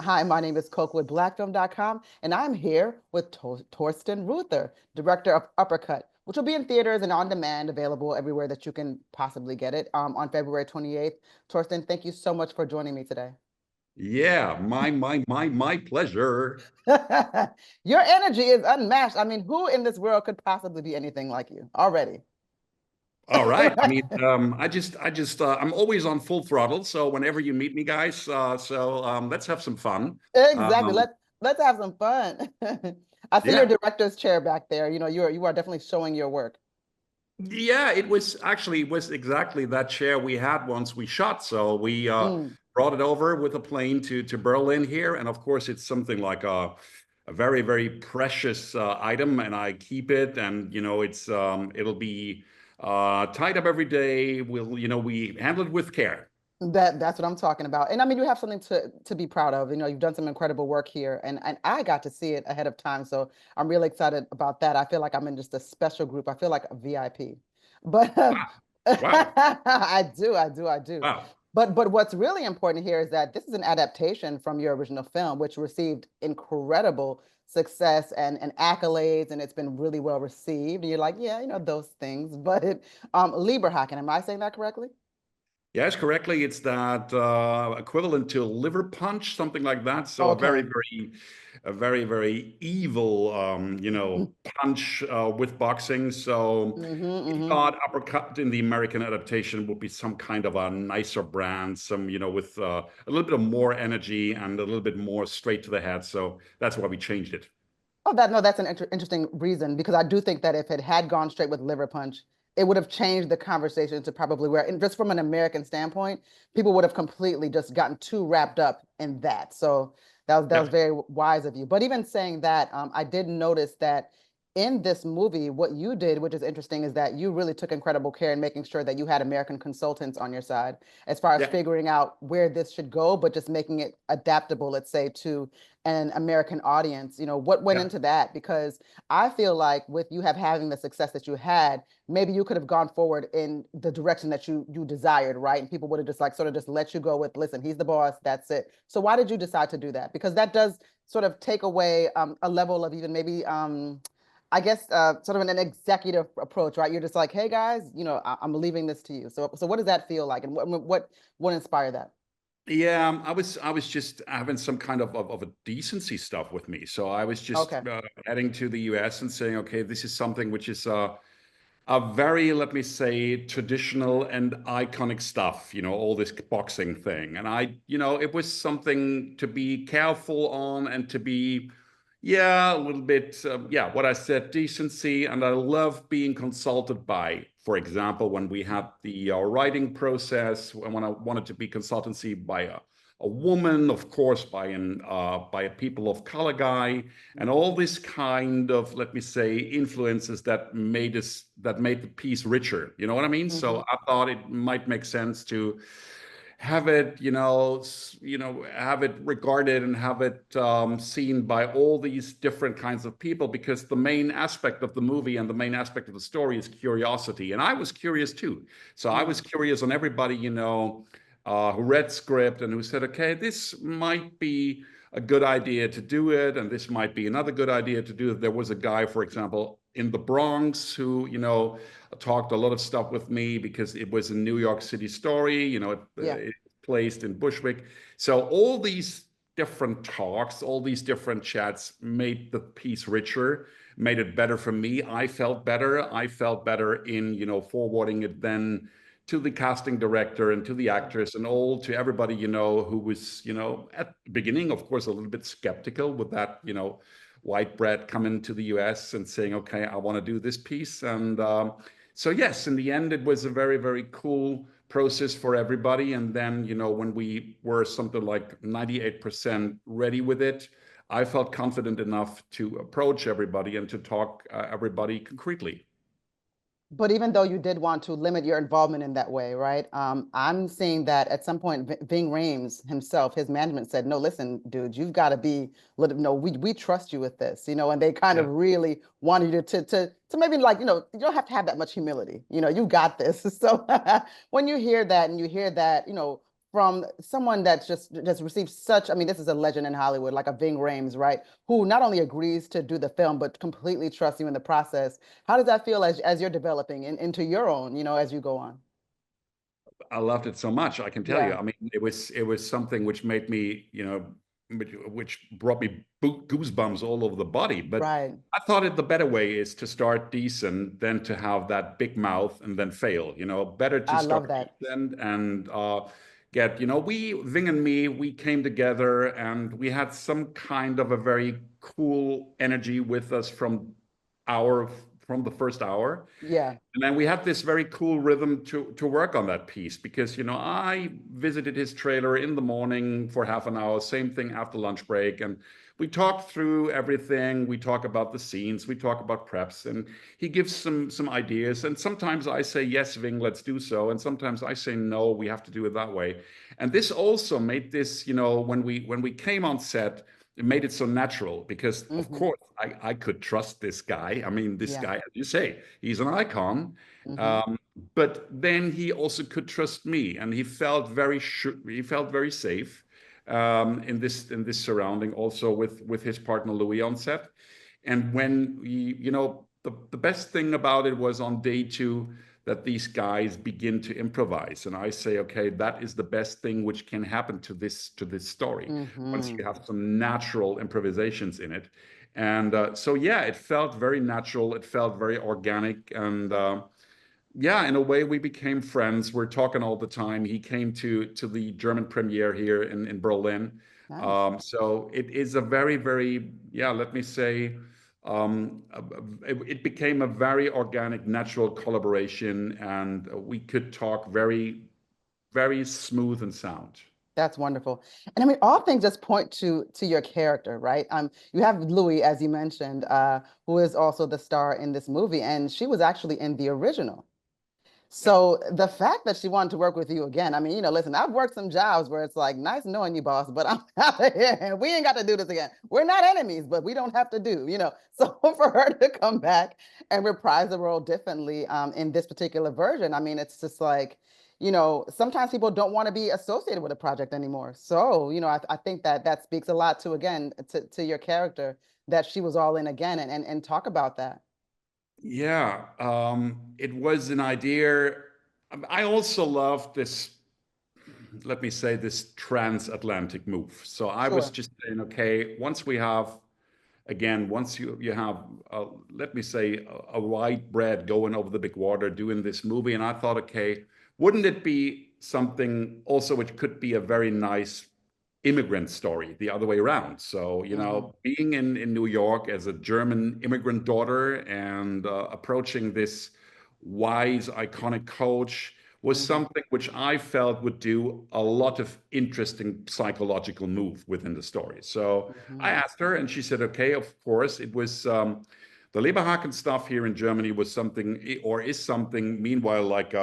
Hi, my name is Coco with blackfilm.com, and I'm here with Torsten Ruether, director of Uppercut, which will be in theaters and on demand, available everywhere that you can possibly get it on February 28th. Torsten, thank you so much for joining me today. Yeah, my pleasure. Your energy is unmatched. I mean, who in this world could possibly be anything like you already? All right. I mean, I'm always on full throttle. So whenever you meet me, guys, let's have some fun. Exactly. Um, Let's have some fun. I see your yeah, director's chair back there. You are definitely showing your work. yeah. It was exactly that chair we had once we shot. So we Mm. brought it over with a plane to Berlin here, and of course, it's something like a very precious item, and I keep it, and it'll be tied up every day. We handle it with care. That's what I'm talking about. And I mean, you have something to be proud of. You've done some incredible work here, and I got to see it ahead of time, so I'm really excited about that. I feel like I'm in just a special group. I feel like a VIP. But Wow, I do. wow. But what's really important here is that this is an adaptation from your original film, which received incredible success and accolades, and it's been really well received. And you're like, yeah, those things. But Lieberhaken, am I saying that correctly? Yes, correctly. It's that equivalent to liver punch, something like that. So Okay. a very evil, punch with boxing. So we Mm-hmm. thought uppercut in the American adaptation would be some kind of a nicer brand, with a little bit of more energy and a little bit more straight to the head. So that's why we changed it. Oh, that no, that's an interesting reason because I do think that if it had gone straight with liver punch, it would have changed the conversation to probably where, and just from an American standpoint, people would have completely just gotten too wrapped up in that. So that was Yeah. very wise of you. But even saying that, I did notice that in this movie, what you did, which is interesting, is that you really took incredible care in making sure that you had American consultants on your side as far as Yeah. figuring out where this should go, but just making it adaptable, let's say, to an American audience. What went Yeah. into that? Because I feel like with you having the success that you had, maybe you could have gone forward in the direction that you desired, right? And people would have just like sort of just let you go with, listen, he's the boss, that's it. So why did you decide to do that? Because that does sort of take away a level of even maybe I guess sort of an executive approach, right? You're just like, hey guys, I'm leaving this to you. So what does that feel like, and what inspired that? Yeah, I was just having some kind of a decency stuff with me. So I was just Okay. heading to the US and saying, okay, this is something which is a very, let me say, traditional and iconic stuff, all this boxing thing. And it was something to be careful on and to be, yeah, a little bit, yeah, what I said, decency. And I love being consulted by, for example, when we had the writing process, when I wanted to be consultancy by a woman, of course, by a people of color guy, and all this kind of, let me say, influences that made the piece richer. You know what I mean? Mm-hmm. So I thought it might make sense to have it, have it regarded and have it seen by all these different kinds of people, because the main aspect of the movie and the main aspect of the story is curiosity, and I was curious too. So I was Mm. curious on everybody, who read script and who said, okay, this might be a good idea to do it, and this might be another good idea to do it. There was a guy, for example, in the Bronx who, talked a lot of stuff with me because it was a New York City story, Yeah. it placed in Bushwick. So all these different talks, all these different chats made the piece richer, made it better for me. I felt better. I felt better in, forwarding it then to the casting director and to the Yeah. actress and all to everybody, who was, at the beginning, of course, a little bit skeptical with that, white bread coming to the US and saying, okay, I want to do this piece. And so, yes, in the end, it was a very cool process for everybody. And then, when we were something like 98% ready with it, I felt confident enough to approach everybody and to talk everybody concretely. But even though you did want to limit your involvement in that way, right? I'm seeing that at some point, Ving Rhames himself, his management said, "No, listen, dude, you've got to be, no, we trust you with this, and they kind of Yeah. really wanted you to maybe like, you don't have to have that much humility, you got this." So when you hear that and you hear that, from someone that's just received such, I mean, this is a legend in Hollywood, like a Ving Rhames, right? Who not only agrees to do the film, but completely trusts you in the process. How does that feel as you're developing into your own, as you go on? I loved it so much. I can tell you. Yeah, I mean, it was something which made me, which brought me goosebumps all over the body. But right. I thought the better way is to start decent than to have that big mouth and then fail. Better to I start love that. decent and get. Ving and me, we came together and we had some kind of a very cool energy with us our from the first hour. Yeah. And then we had this very cool rhythm to work on that piece because, I visited his trailer in the morning for half an hour, same thing after lunch break. And we talked through everything. We talk about the scenes, we talk about preps, and he gives some ideas. And sometimes I say, yes, Ving, let's do so. And sometimes I say, no, we have to do it that way. And this also made this, when we came on set, it made it so natural because, of Hmm. course, I could trust this guy. I mean, this Yeah. guy, as you say, he's an icon. Hmm. Um, but then he also could trust me, and he felt very safe in this surrounding, also with his partner Luiii on set. And when the best thing about it was on day two that these guys begin to improvise, and I say, okay, that is the best thing which can happen to this story once Hmm. you have some natural improvisations in it. And so yeah, it felt very natural, it felt very organic, and yeah, in a way, we became friends. We're talking all the time. He came to the German premiere here in Berlin. Nice. So it is a very, very, yeah, let me say, it became a very organic, natural collaboration, and we could talk very, very smooth and sound. That's wonderful. And I mean, all things just point to your character, right? You have Luiii, as you mentioned, who is also the star in this movie, and she was actually in the original. Yeah. So the fact that she wanted to work with you again, I mean, listen, I've worked some jobs where it's like, nice knowing you, boss, but I'm out of here and we ain't got to do this again. We're not enemies, but we don't have to do. So for her to come back and reprise the role differently in this particular version, I mean, it's just like, sometimes people don't want to be associated with a project anymore. So, I think that speaks a lot to, again, to your character that she was all in again and talk about that. Yeah, it was an idea. I also love this, let me say, this transatlantic move. So I was Sure. just saying, okay, once you have, let me say, a white bread going over the big water doing this movie, and I thought, okay, wouldn't it be something also which could be a very nice immigrant story the other way around? So, Hmm. being in New York as a German immigrant daughter and approaching this wise, iconic coach was Hmm. something which I felt would do a lot of interesting psychological move within the story. So I Hmm. asked her, and she said, okay, of course. It was the Leberhaken stuff here in Germany was something, or is something, meanwhile, like,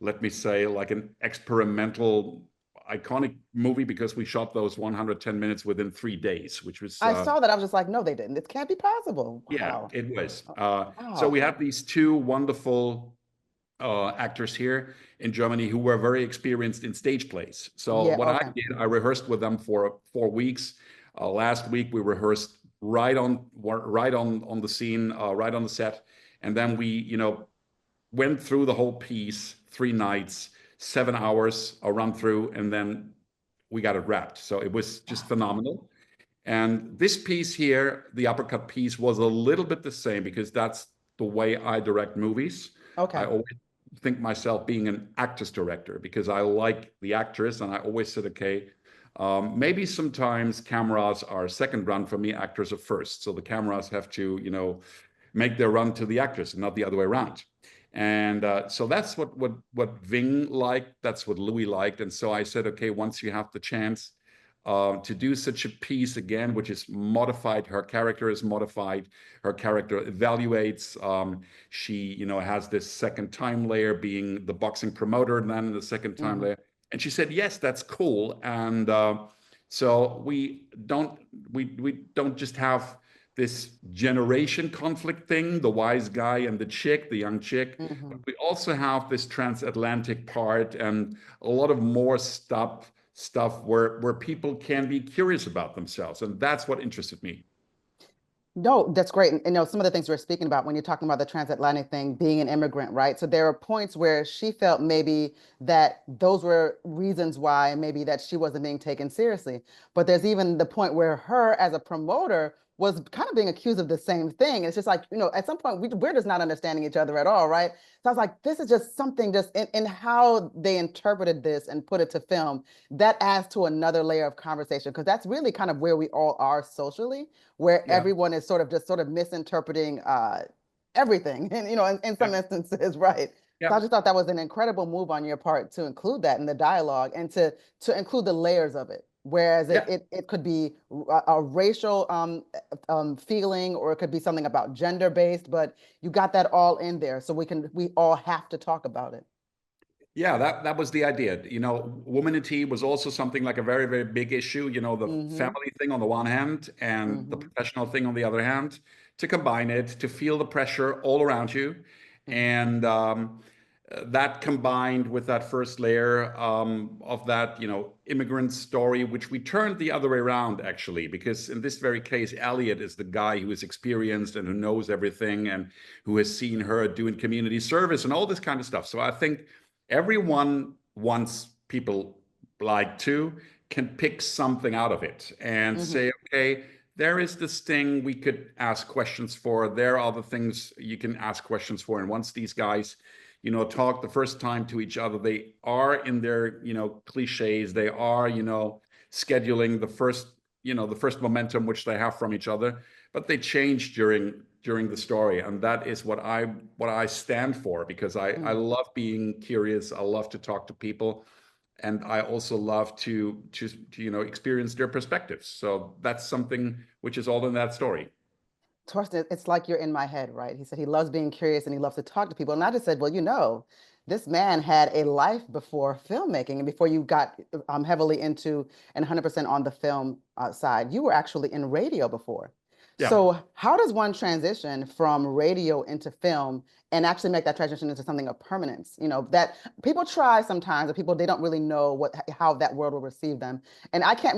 let me say, like an experimental, iconic movie because we shot those 110 minutes within 3 days, which was, I saw that. I was just like, no, they didn't. It can't be possible. yeah, Wow. it was. So Wow. we had these two wonderful actors here in Germany who were very experienced in stage plays. So Yeah. what I Okay. did, I rehearsed with them for 4 weeks. Last week we rehearsed right on the scene, right on the set, and then we went through the whole piece, 3 nights, 7 hours, a run through, and then we got it wrapped. So it was just Wow. phenomenal. And this piece here, the uppercut piece, was a little bit the same because that's the way I direct movies. I Okay. always think myself being an actress director because I like the actress, and I always said, okay, maybe sometimes cameras are second run for me, actors are first. So the cameras have to, make their run to the actress and not the other way around. And so that's what Ving liked. That's what Luiii liked. And so I said, okay, once you have the chance to do such a piece again, which is modified. Her character is modified. Her character evaluates. She, has this second time layer being the boxing promoter, and then the second time Hmm. layer. And she said, yes, that's cool. And so we don't just have this generation conflict thing, the wise guy and the chick, the young chick. But Hmm. we also have this transatlantic part and a lot of more stuff where people can be curious about themselves. And that's what interested me. No, that's great. And, you know, some of the things we're speaking about when you're talking about the transatlantic thing, being an immigrant, right? So there are points where she felt maybe that those were reasons why maybe that she wasn't being taken seriously. But there's even the point where her as a promoter was kind of being accused of the same thing. It's just like, you know, at some point we're just not understanding each other at all, right? So I was like, this is just something just in how they interpreted this and put it to film that adds to another layer of conversation because that's really kind of where we all are socially where Yeah. everyone is sort of misinterpreting everything, and you know, in some Yeah. instances, right? So Yeah. I just thought that was an incredible move on your part to include that in the dialogue and to include the layers of it. Whereas Yeah. it could be a racial feeling, or it could be something about gender based, but you got that all in there, so we all have to talk about it. Yeah, that was the idea. Womanity was also something like a very, very big issue, the Mm-hmm. family thing on the one hand and the Mm-hmm. professional thing on the other hand, to combine it, to feel the pressure all around you. Mm-hmm. And that combined with that first layer of that, immigrant story, which we turned the other way around, actually, because in this very case, Elliott is the guy who is experienced and who knows everything and who has seen her doing community service and all this kind of stuff. So I think everyone wants people like to can pick something out of it and Mm-hmm. say, okay, there is this thing we could ask questions for. There are the things you can ask questions for. And once these guys, talk the first time to each other, they are in their, cliches. They are, scheduling the first momentum which they have from each other, but they change during the story, and that is what I stand for, because I Mm-hmm. love being curious. I love to talk to people, and I also love to experience their perspectives. So that's something which is all in that story. Torsten, it's like you're in my head, right? He said he loves being curious and he loves to talk to people. And I just said, well, you know, this man had a life before filmmaking and before you got heavily into and 100% on the film side. You were actually in radio before. Yeah. So how does one transition from radio into film and actually make that transition into something of permanence? You know, that people try sometimes, but people they don't really know how that world will receive them. And I can't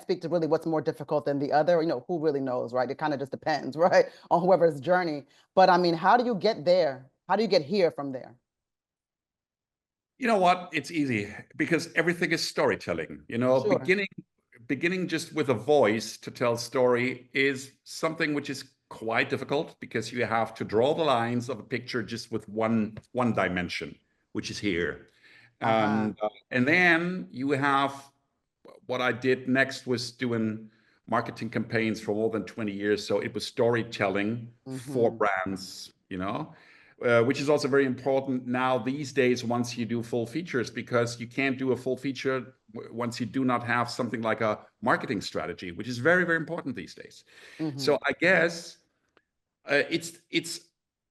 speak to really what's more difficult than the other. You know, who really knows, right? It kind of just depends, right, on whoever's journey. But I mean, how do you get there? How do you get here from there? You know what? It's easy because everything is storytelling. Sure. Beginning just with a voice to tell story is something which is quite difficult because you have to draw the lines of a picture just with one dimension, which is here. Uh-huh. And then you have what I did next was doing marketing campaigns for more than 20 years. So it was storytelling for Mm-hmm. brands, which is also very important now these days once you do full features, because you can't do a full feature once you do not have something like a marketing strategy, which is very, very important these days. Mm-hmm. So I guess it's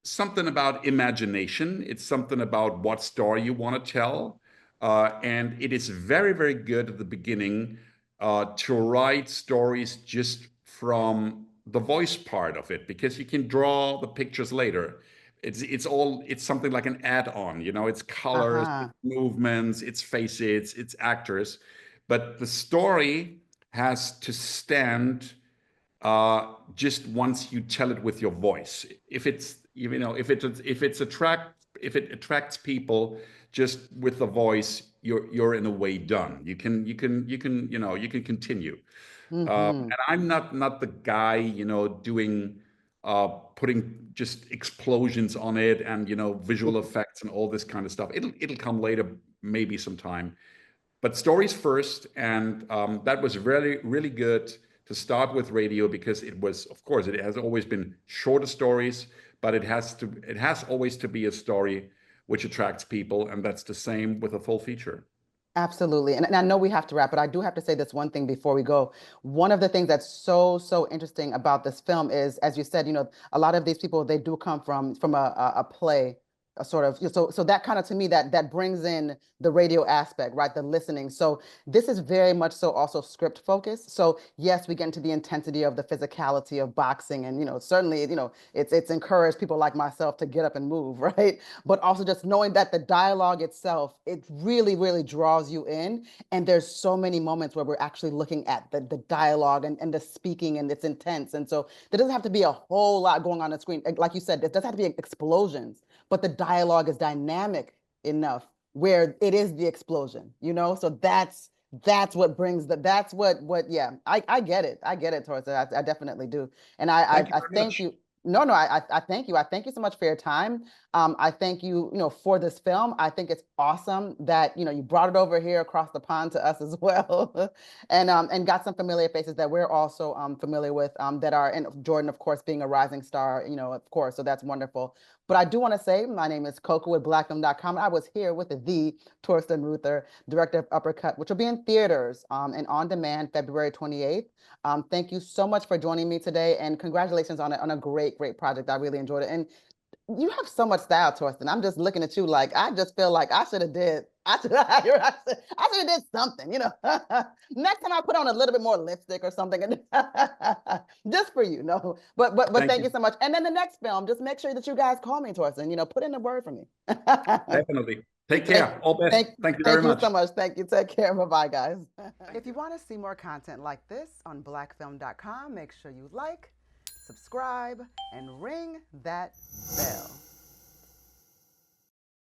something about imagination. It's something about what story you want to tell, and it is very, very good at the beginning to write stories just from the voice part of it, because you can draw the pictures later. It's something like an add-on. It's colors, Uh-huh. it's movements, it's faces, it's actors, but the story has to stand just once you tell it with your voice. If it attracts people just with the voice, you're in a way done. You can continue. Mm-hmm. And I'm not the guy, doing putting just explosions on it and visual effects and all this kind of stuff. It'll come later, maybe sometime, but stories first. And that was really, really good to start with radio, because it was, of course, it has always been shorter stories, but it has always to be a story which attracts people, and that's the same with a full feature. Absolutely. And I know we have to wrap, but I do have to say this one thing before we go. One of the things that's so interesting about this film is, as you said, you know, a lot of these people, they do come from a play a sort of, so that kind of, to me, that brings in the radio aspect, right? The listening. So this is very much so also script focused. So yes, we get into the intensity of the physicality of boxing, and certainly, it's encouraged people like myself to get up and move, right? But also just knowing that the dialogue itself, it really, really draws you in. And there's so many moments where we're actually looking at the dialogue and the speaking, and it's intense. And so there doesn't have to be a whole lot going on the screen. Like you said, there doesn't have to be explosions, but the dialogue is dynamic enough where it is the explosion, So that's what brings yeah, I get it. I get it, Torsten. I definitely do. And Thank you I very thank much. you. No, no, I thank you. I thank you so much for your time. I thank you, for this film. I think it's awesome that, you brought it over here across the pond to us as well. And got some familiar faces that we're also familiar with, that are, and Jordan, of course, being a rising star, of course. So that's wonderful. But I do want to say, my name is Coco with blackfilm.com. I was here with the Torsten Ruether, director of Uppercut, which will be in theaters and on demand February 28th. Thank you so much for joining me today, and congratulations on a great, great project. I really enjoyed it. And you have so much style, Torsten. I'm just looking at you like, I just feel like I should have I should have did something, Next time I put on a little bit more lipstick or something, just for you, no. But Thank thank you. you so much. And then the next film, just make sure that you guys call me, Torsten. Put in a word for me. Definitely. Take Thank, care. All best. Thank you very thank you so much. much. Thank you. Take care. Bye-bye, guys. If you want to see more content like this on blackfilm.com, make sure you like, subscribe, and ring that bell.